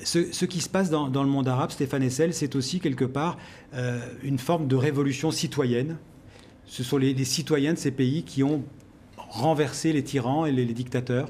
Ce qui se passe dans le monde arabe, Stéphane Hessel, c'est aussi quelque part une forme de révolution citoyenne. Ce sont les citoyens de ces pays qui ont renversé les tyrans et les dictateurs.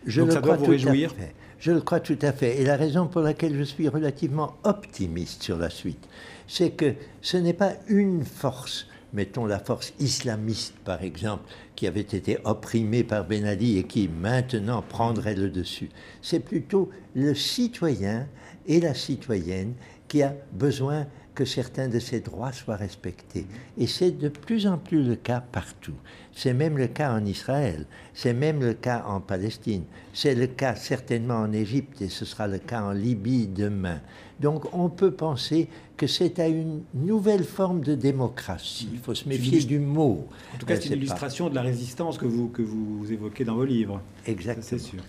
Donc ça doit vous réjouir. Je le crois tout à fait. Et la raison pour laquelle je suis relativement optimiste sur la suite, c'est que ce n'est pas une force, mettons la force islamiste par exemple, qui avait été opprimée par Ben Ali et qui maintenant prendrait le dessus. C'est plutôt le citoyen et la citoyenne qui a besoin que certains de ses droits soient respectés. Et c'est de plus en plus le cas partout. C'est même le cas en Israël, c'est même le cas en Palestine, c'est le cas certainement en Égypte et ce sera le cas en Libye demain. Donc on peut penser que c'est à une nouvelle forme de démocratie. Il faut se méfier du mot. En tout cas, c'est une illustration de la résistance que vous évoquez dans vos livres. Exactement. C'est sûr.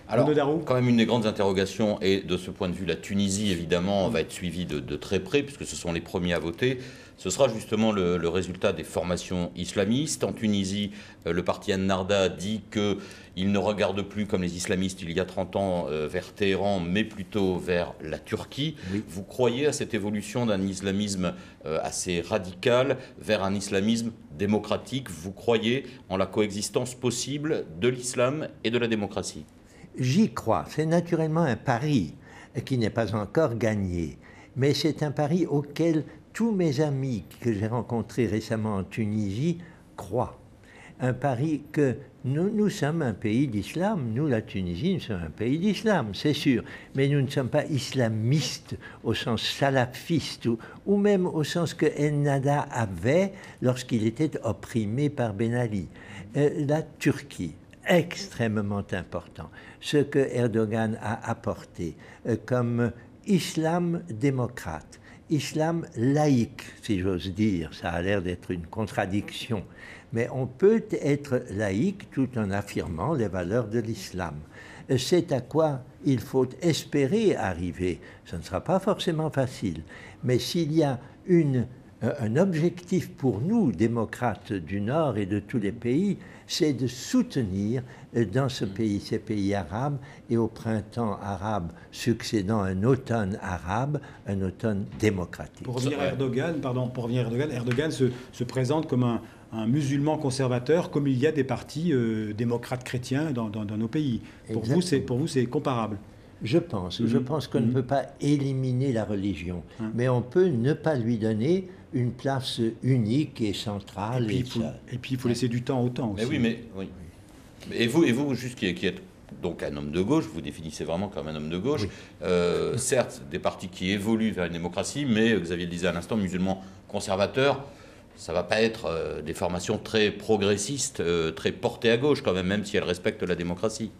Alors, quand même une des grandes interrogations, et de ce point de vue, la Tunisie, évidemment, va être suivie de très près, puisque ce sont les premiers à voter. Ce sera justement le résultat des formations islamistes. En Tunisie, le parti Ennahda dit qu'il ne regarde plus, comme les islamistes il y a 30 ans, vers Téhéran, mais plutôt vers la Turquie. Oui. Vous croyez à cette évolution d'un islamisme assez radical vers un islamisme démocratique? Vous croyez en la coexistence possible de l'islam et de la démocratie? J'y crois. C'est naturellement un pari qui n'est pas encore gagné, mais c'est un pari auquel tous mes amis que j'ai rencontrés récemment en Tunisie croient. Un pari que nous sommes un pays d'islam, nous la Tunisie, nous sommes un pays d'islam, c'est sûr, mais nous ne sommes pas islamistes au sens salafiste ou même au sens que Ennahda avait lorsqu'il était opprimé par Ben Ali. La Turquie, extrêmement important, ce que Erdogan a apporté comme islam démocrate, islam laïque, si j'ose dire. Ça a l'air d'être une contradiction, mais on peut être laïque tout en affirmant les valeurs de l'islam. C'est à quoi il faut espérer arriver. Ce ne sera pas forcément facile, mais s'il y a un objectif pour nous, démocrates du Nord et de tous les pays, c'est de soutenir dans ce pays, ces pays arabes, et au printemps arabe succédant un automne arabe, un automne démocratique. Pour revenir à Erdogan, Erdogan se présente comme un musulman conservateur, comme il y a des partis démocrates chrétiens dans nos pays. Pour vous, c'est comparable. Je pense qu'on ne peut pas éliminer la religion, mais on peut ne pas lui donner une place unique et centrale. Et puis il faut laisser du temps au temps aussi. Mais oui. Et vous juste qui êtes donc un homme de gauche, vous définissez vraiment comme un homme de gauche, certes des partis qui évoluent vers une démocratie, mais Xavier le disait à l'instant, musulmans conservateurs, ça ne va pas être des formations très progressistes, très portées à gauche quand même si elles respectent la démocratie.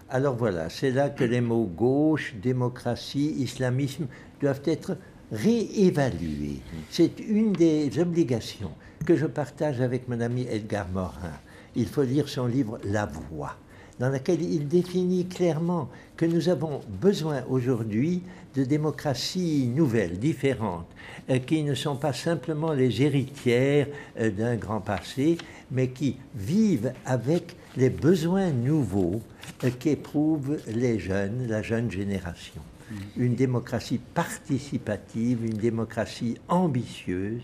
Alors voilà, c'est là que les mots gauche, démocratie, islamisme doivent être réévalués. C'est une des obligations que je partage avec mon ami Edgar Morin. Il faut lire son livre « La Voix », dans laquelle il définit clairement que nous avons besoin aujourd'hui de démocraties nouvelles, différentes, qui ne sont pas simplement les héritières d'un grand passé, mais qui vivent avec les besoins nouveaux qu'éprouvent les jeunes, la jeune génération. Une démocratie participative, une démocratie ambitieuse,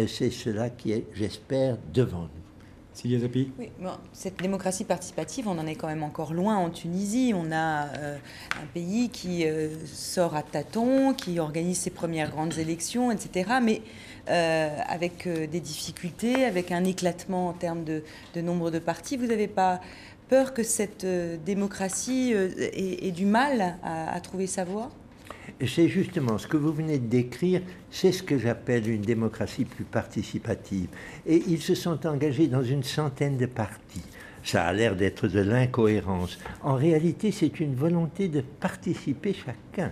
c'est cela qui est, j'espère, devant nous. Sylvia Zappi. Oui, bon, cette démocratie participative, on en est quand même encore loin en Tunisie. On a un pays qui sort à tâtons, qui organise ses premières grandes élections, etc. Mais avec des difficultés, avec un éclatement en termes de nombre de partis. Vous n'avez pas peur que cette démocratie ait du mal à trouver sa voie ? C'est justement ce que vous venez de décrire, c'est ce que j'appelle une démocratie plus participative. Et ils se sont engagés dans une centaine de partis. Ça a l'air d'être de l'incohérence. En réalité, c'est une volonté de participer chacun.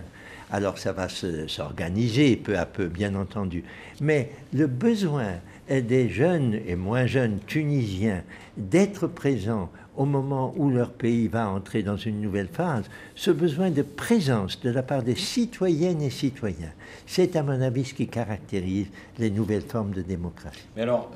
Alors ça va s'organiser peu à peu, bien entendu. Mais le besoin des jeunes et moins jeunes Tunisiens d'être présents au moment où leur pays va entrer dans une nouvelle phase, ce besoin de présence de la part des citoyennes et citoyens, c'est à mon avis ce qui caractérise les nouvelles formes de démocratie. Mais alors,